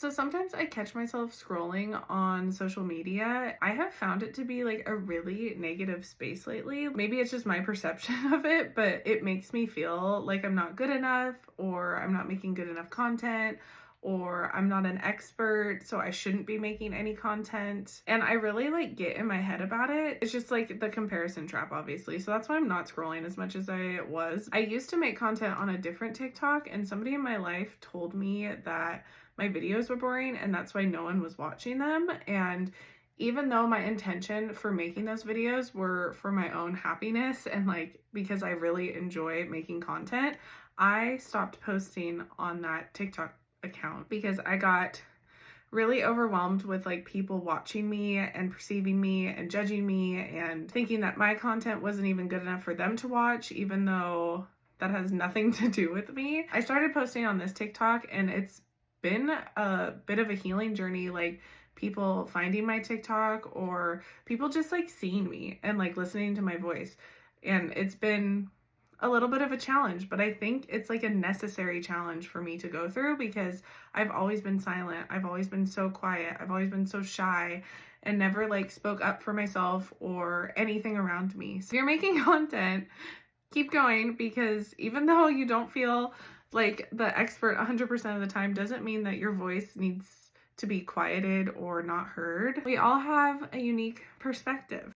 So sometimes I catch myself scrolling on social media. I have found it to be like a really negative space lately. Maybe it's just my perception of it, but it makes me feel like I'm not good enough, or I'm not making good enough content, or I'm not an expert, so I shouldn't be making any content. And I really like get in my head about it. It's just like the comparison trap, obviously. So that's why I'm not scrolling as much as I was. I used to make content on a different TikTok, and somebody in my life told me that my videos were boring and that's why no one was watching them. And even though my intention for making those videos were for my own happiness and like because I really enjoy making content, I stopped posting on that TikTok account because I got really overwhelmed with like people watching me and perceiving me and judging me and thinking that my content wasn't even good enough for them to watch, even though that has nothing to do with me. I started posting on this TikTok and it's been a bit of a healing journey, like people finding my TikTok or people just like seeing me and like listening to my voice. And it's been a little bit of a challenge, but I think it's like a necessary challenge for me to go through because I've always been silent. I've always been so quiet. I've always been so shy and never like spoke up for myself or anything around me. So if you're making content, keep going, because even though you don't feel like the expert 100% of the time doesn't mean that your voice needs to be quieted or not heard. We all have a unique perspective.